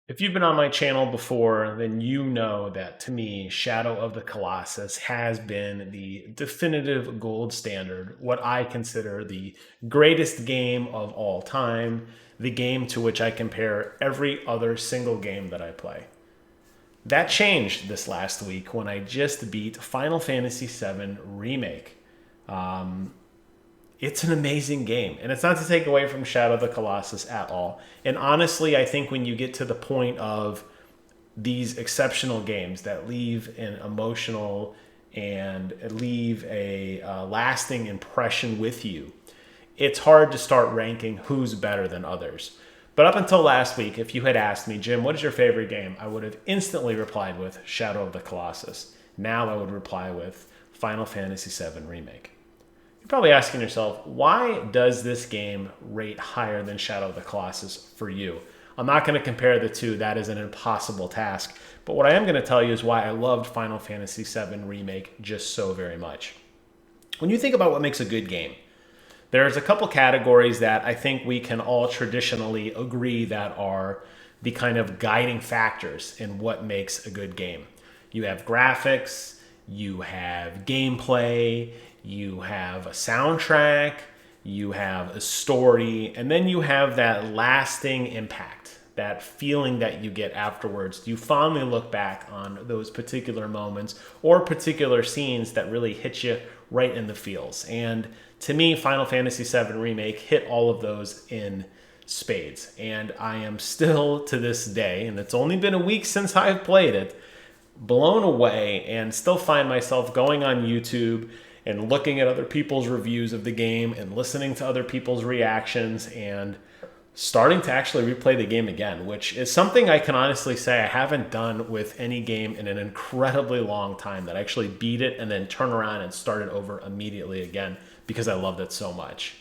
If you've been on my channel before, then you know that to me, Shadow of the Colossus has been the definitive gold standard, what I consider the greatest game of all time, the game to which I compare every other single game that I play. That changed this last week when I just beat Final Fantasy VII Remake. It's an amazing game, and it's not to take away from Shadow of the Colossus at all. And honestly, I think when you get to the point of these exceptional games that leave an emotional and leave a lasting impression with you, it's hard to start ranking who's better than others. But up until last week, if you had asked me, Jim, what is your favorite game? I would have instantly replied with Shadow of the Colossus. Now I would reply with Final Fantasy VII Remake. You're probably asking yourself, why does this game rate higher than Shadow of the Colossus for you? I'm not going to compare the two. That is an impossible task. But what I am going to tell you is why I loved Final Fantasy VII Remake just so very much. When you think about what makes a good game, there's a couple categories that I think we can all traditionally agree that are the kind of guiding factors in what makes a good game. You have graphics, you have gameplay, you have a soundtrack, you have a story, and then you have that lasting impact, that feeling that you get afterwards. You fondly look back on those particular moments or particular scenes that really hit you right in the feels. And to me, Final Fantasy VII Remake hit all of those in spades. And I am still, to this day, and it's only been a week since I've played it, blown away and still find myself going on YouTube and looking at other people's reviews of the game and listening to other people's reactions and starting to actually replay the game again, which is something I can honestly say I haven't done with any game in an incredibly long time, that I actually beat it and then turn around and start it over immediately again because I loved it so much.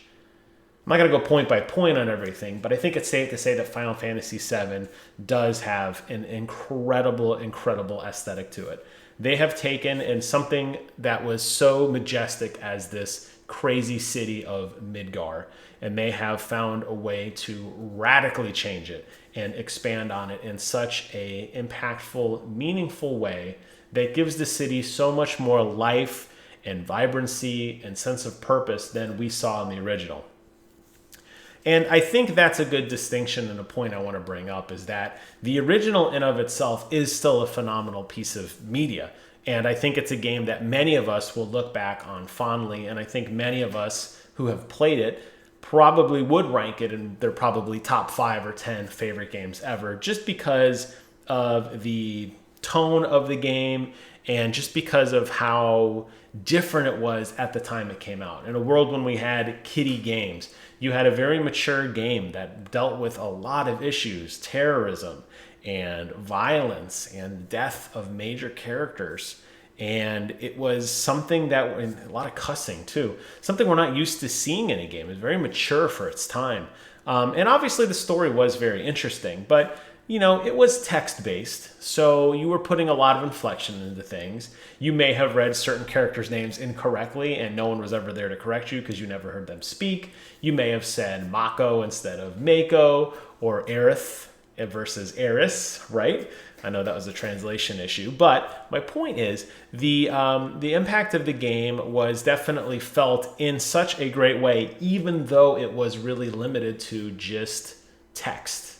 I'm not going to go point by point on everything, but I think it's safe to say that Final Fantasy VII does have an incredible aesthetic to it. They have taken in something that was so majestic as this crazy city of Midgar, and they have found a way to radically change it and expand on it in such a impactful, meaningful way that gives the city so much more life and vibrancy and sense of purpose than we saw in the original. And I think that's a good distinction, and a point I want to bring up is that the original in of itself is still a phenomenal piece of media. And I think it's a game that many of us will look back on fondly. And I think many of us who have played it probably would rank it in their probably top 5 or 10 favorite games ever, just because of the tone of the game and just because of how different it was at the time it came out. In a world when we had kiddie games, you had a very mature game that dealt with a lot of issues, terrorism and violence and death of major characters. And it was something that, and a lot of cussing too, something we're not used to seeing in a game. It was very mature for its time. And obviously the story was very interesting, but it was text-based, so you were putting a lot of inflection into things. You may have read certain characters' names incorrectly, and no one was ever there to correct you because you never heard them speak. You may have said Mako instead of Mako, or Aerith versus Eris, right? I know that was a translation issue, but my point is the impact of the game was definitely felt in such a great way, even though it was really limited to just text.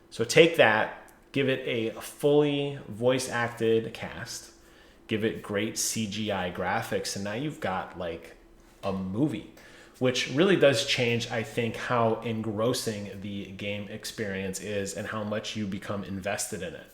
So take that, give it a fully voice-acted cast, give it great CGI graphics, and now you've got like a movie, which really does change, I think, how engrossing the game experience is and how much you become invested in it.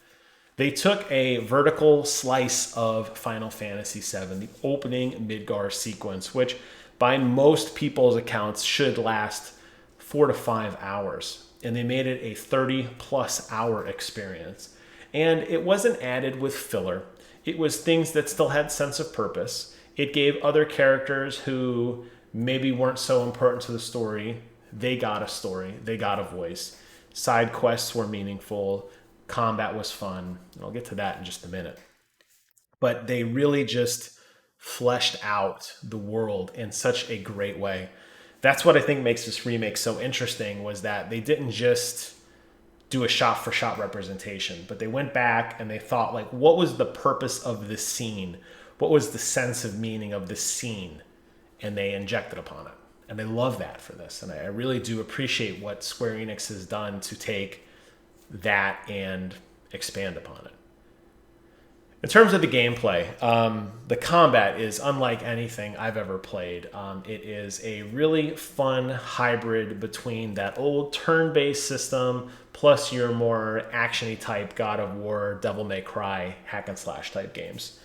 They took a vertical slice of Final Fantasy VII, the opening Midgar sequence, which by most people's accounts should last 4 to 5 hours. And they made it a 30-plus hour experience. And it wasn't added with filler. It was things that still had sense of purpose. It gave other characters who maybe weren't so important to the story, they got a story, they got a voice. Side quests were meaningful. Combat was fun. And I'll get to that in just a minute. But they really just fleshed out the world in such a great way. That's what I think makes this remake so interesting, was that they didn't just do a shot-for-shot representation, but they went back and they thought, like, what was the purpose of this scene? What was the sense of meaning of this scene? And they injected upon it. And I love that for this. And I really do appreciate what Square Enix has done to take that and expand upon it. In terms of the gameplay, the combat is unlike anything I've ever played. It is a really fun hybrid between that old turn-based system plus your more action-y type God of War, Devil May Cry, hack and slash type games.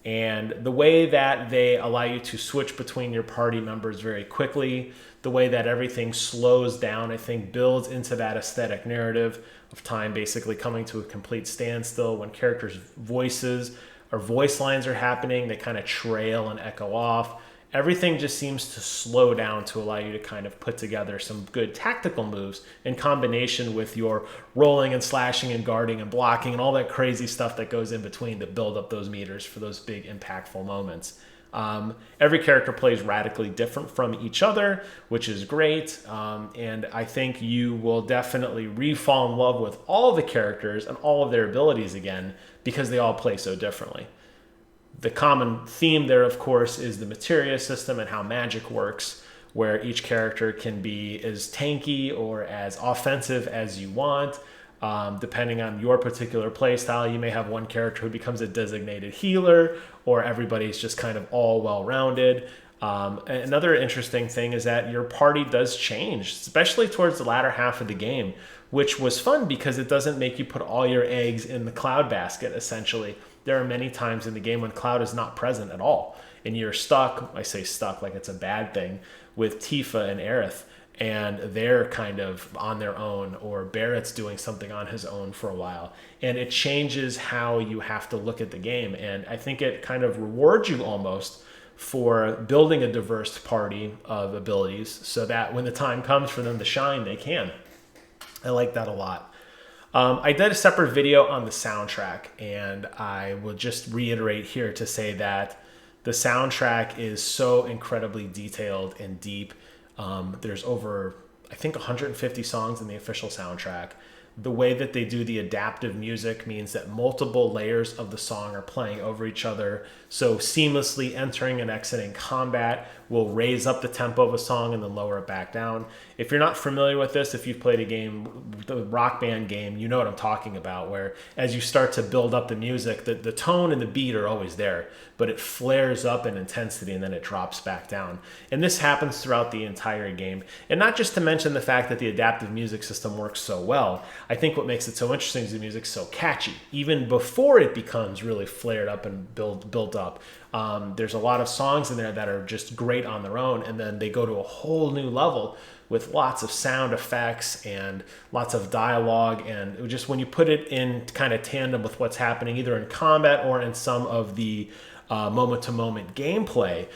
And the way that they allow you to switch between your party members very quickly, the way that everything slows down, I think builds into that aesthetic narrative of time basically coming to a complete standstill when characters' voices or voice lines are happening. They kind of trail and echo off. Everything just seems to slow down to allow you to kind of put together some good tactical moves in combination with your rolling and slashing and guarding and blocking and all that crazy stuff that goes in between to build up those meters for those big impactful moments. Every character plays radically different from each other, which is great. And I think you will definitely re-fall in love with all of the characters and all of their abilities again because they all play so differently. The common theme there, of course, is the materia system and how magic works, where each character can be as tanky or as offensive as you want. Depending on your particular playstyle, you may have one character who becomes a designated healer, or everybody's just kind of all well-rounded. Another interesting thing is that your party does change, especially towards the latter half of the game, which was fun because it doesn't make you put all your eggs in the Cloud basket, essentially. There are many times in the game when Cloud is not present at all, and you're stuck, I say stuck like it's a bad thing, with Tifa and Aerith, and they're kind of on their own, or Barrett's doing something on his own for a while. And it changes how you have to look at the game, and I think it kind of rewards you almost for building a diverse party of abilities so that when the time comes for them to shine, they can. I like that a lot. I did a separate video on the soundtrack, and I will just reiterate here to say that the soundtrack is so incredibly detailed and deep. There's over, I think, 150 songs in the official soundtrack. The way that they do the adaptive music means that multiple layers of the song are playing over each other. So seamlessly entering and exiting combat will raise up the tempo of a song and then lower it back down. If you're not familiar with this, if you've played a game, the Rock Band game, you know what I'm talking about, where as you start to build up the music, the tone and the beat are always there, but it flares up in intensity and then it drops back down. And this happens throughout the entire game. And not just to mention the fact that the adaptive music system works so well, I think what makes it so interesting is the music's so catchy, even before it becomes really flared up and built up. There's a lot of songs in there that are just great on their own, and then they go to a whole new level with lots of sound effects and lots of dialogue, and just when you put it in kind of tandem with what's happening either in combat or in some of the moment-to-moment gameplay,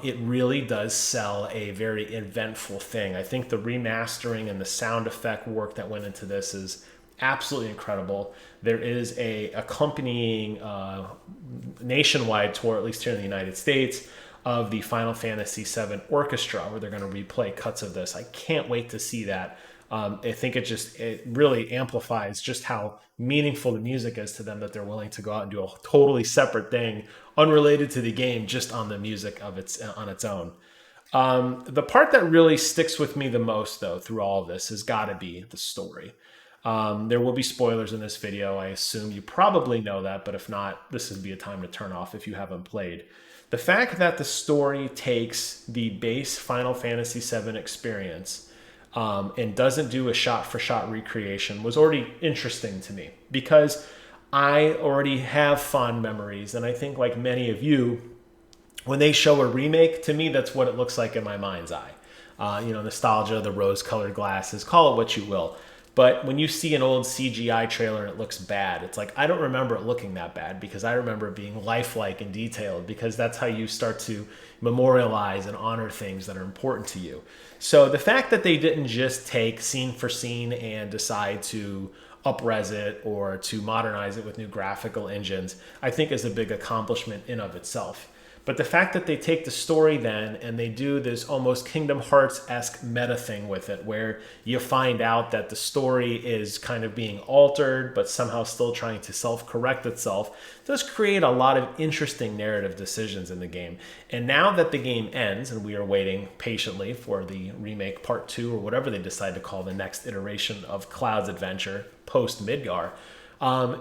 it really does sell a very eventful thing. I think the remastering and the sound effect work that went into this is absolutely incredible. There is a accompanying nationwide tour, at least here in the United States, of the Final Fantasy VII Orchestra, where they're going to replay cuts of this. I can't wait to see that. I think it really amplifies just how meaningful the music is to them, that they're willing to go out and do a totally separate thing, unrelated to the game, just on the music on its own. The part that really sticks with me the most, though, through all of this has got to be the story. There will be spoilers in this video. I assume you probably know that, but if not, this would be a time to turn off if you haven't played. The fact that the story takes the base Final Fantasy VII experience and doesn't do a shot-for-shot recreation was already interesting to me, because I already have fond memories, and I think like many of you, when they show a remake, to me, that's what it looks like in my mind's eye. Nostalgia, the rose-colored glasses, call it what you will. But when you see an old CGI trailer and it looks bad, it's like, I don't remember it looking that bad, because I remember it being lifelike and detailed, because that's how you start to memorialize and honor things that are important to you. So the fact that they didn't just take scene for scene and decide to up-res it or to modernize it with new graphical engines, I think is a big accomplishment in of itself. But the fact that they take the story then and they do this almost Kingdom Hearts-esque meta thing with it, where you find out that the story is kind of being altered, but somehow still trying to self-correct itself, does create a lot of interesting narrative decisions in the game. And now that the game ends, and we are waiting patiently for the remake part 2, or whatever they decide to call the next iteration of Cloud's adventure post-Midgar,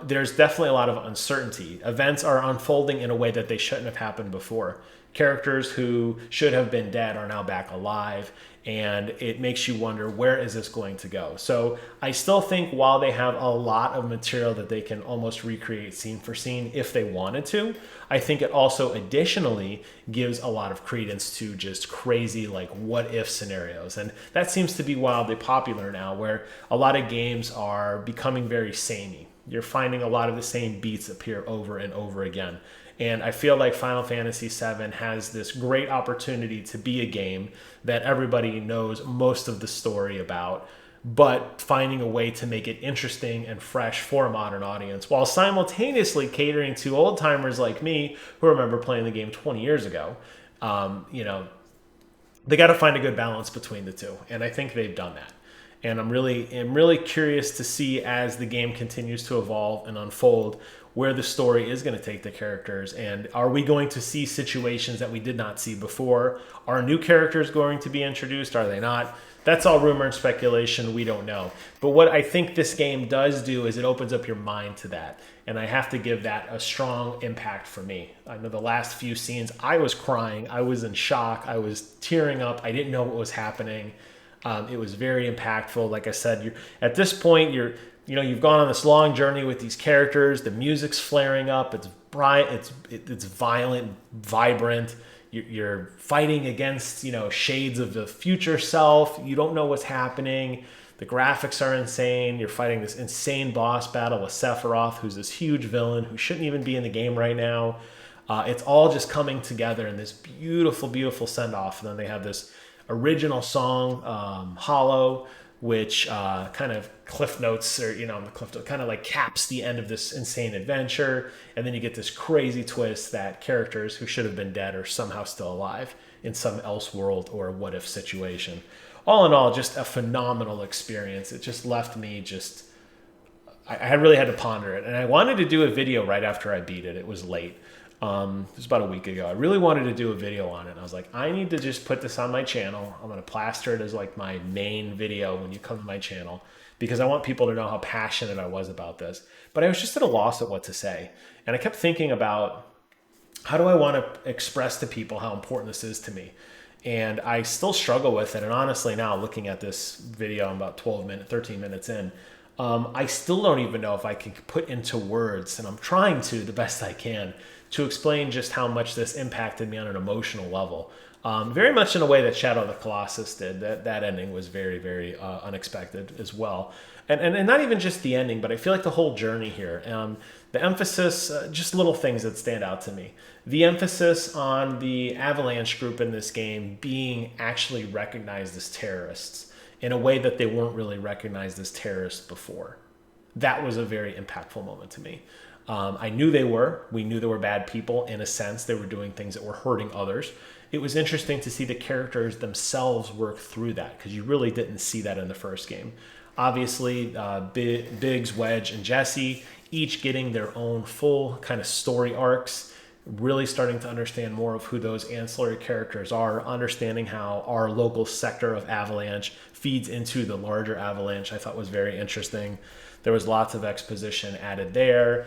there's definitely a lot of uncertainty. Events are unfolding in a way that they shouldn't have happened before. Characters who should have been dead are now back alive, and it makes you wonder, where is this going to go? So I still think while they have a lot of material that they can almost recreate scene for scene if they wanted to, I think it also additionally gives a lot of credence to just crazy like what if scenarios. And that seems to be wildly popular now, where a lot of games are becoming very samey. You're finding a lot of the same beats appear over and over again. And I feel like Final Fantasy VII has this great opportunity to be a game that everybody knows most of the story about, but finding a way to make it interesting and fresh for a modern audience, while simultaneously catering to old timers like me who remember playing the game 20 years ago. They got to find a good balance between the two. And I think they've done that. And I'm really curious to see, as the game continues to evolve and unfold, where the story is going to take the characters. And are we going to see situations that we did not see before? Are new characters going to be introduced? Are they not? That's all rumor and speculation. We don't know. But what I think this game does do is it opens up your mind to that. And I have to give that a strong impact for me. I know the last few scenes, I was crying. I was in shock. I was tearing up. I didn't know what was happening. It was very impactful. Like I said, at this point, you've gone on this long journey with these characters. The music's flaring up. It's bright. It's violent, vibrant. You're fighting against shades of the future self. You don't know what's happening. The graphics are insane. You're fighting this insane boss battle with Sephiroth, who's this huge villain who shouldn't even be in the game right now. It's all just coming together in this beautiful, beautiful send-off. And then they have this original song, Hollow, which kind of cliff notes, or the cliff note kind of like caps the end of this insane adventure. And then you get this crazy twist that characters who should have been dead are somehow still alive in some else world or what if situation. All in all, just a phenomenal experience. It just left me I really had to ponder it. And I wanted to do a video right after I beat it. It was late. It was about a week ago. I really wanted to do a video on it. And I was like, I need to just put this on my channel. I'm going to plaster it as like my main video when you come to my channel, because I want people to know how passionate I was about this. But I was just at a loss at what to say. And I kept thinking about, how do I want to express to people how important this is to me? And I still struggle with it. And honestly, now looking at this video, I'm about 13 minutes in. I still don't even know if I can put into words, and I'm trying to the best I can, to explain just how much this impacted me on an emotional level. Very much in a way that Shadow of the Colossus did. That ending was very, very unexpected as well. And not even just the ending, but I feel like the whole journey here. The emphasis, just little things that stand out to me. The emphasis on the Avalanche group in this game being actually recognized as terrorists in a way that they weren't really recognized as terrorists before. That was a very impactful moment to me. I knew they were. We knew they were bad people in a sense. They were doing things that were hurting others. It was interesting to see the characters themselves work through that, because you really didn't see that in the first game. Obviously, Biggs, Wedge, and Jesse, each getting their own full kind of story arcs, really starting to understand more of who those ancillary characters are, understanding how our local sector of Avalanche feeds into the larger Avalanche, I thought was very interesting. There was lots of exposition added there.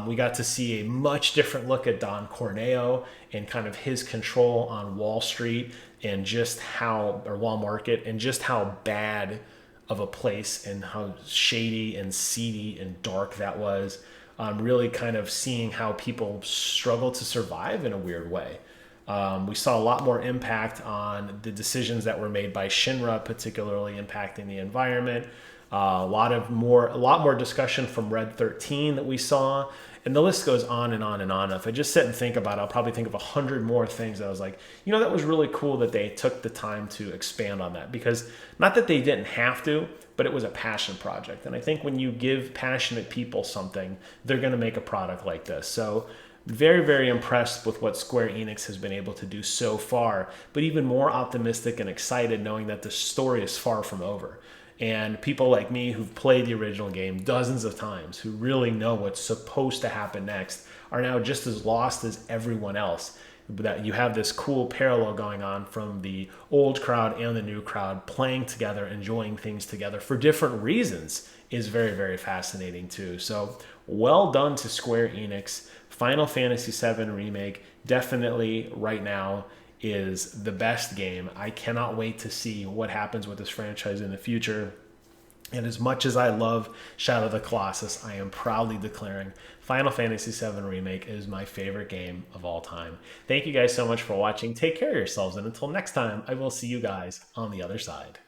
We got to see a much different look at Don Corneo and kind of his control on Wall Street and Wall Market, and just how bad of a place and how shady and seedy and dark that was. Really kind of seeing how people struggle to survive in a weird way. We saw a lot more impact on the decisions that were made by Shinra, particularly impacting the environment. A lot more discussion from Red 13 that we saw, and the list goes on and on and on. If I just sit and think about it, I'll probably think of 100 more things that I was like, that was really cool that they took the time to expand on that, because not that they didn't have to, but it was a passion project. And I think when you give passionate people something, they're going to make a product like this. So very, very impressed with what Square Enix has been able to do so far, but even more optimistic and excited knowing that the story is far from over. And people like me who've played the original game dozens of times, who really know what's supposed to happen next, are now just as lost as everyone else. That you have this cool parallel going on from the old crowd and the new crowd playing together, enjoying things together for different reasons is very, very fascinating too. So well done to Square Enix. Final Fantasy VII Remake definitely right now is the best game. I cannot wait to see what happens with this franchise in the future. And as much as I love Shadow of the Colossus, I am proudly declaring Final Fantasy VII Remake is my favorite game of all time. Thank you guys so much for watching. Take care of yourselves, and until next time, I will see you guys on the other side.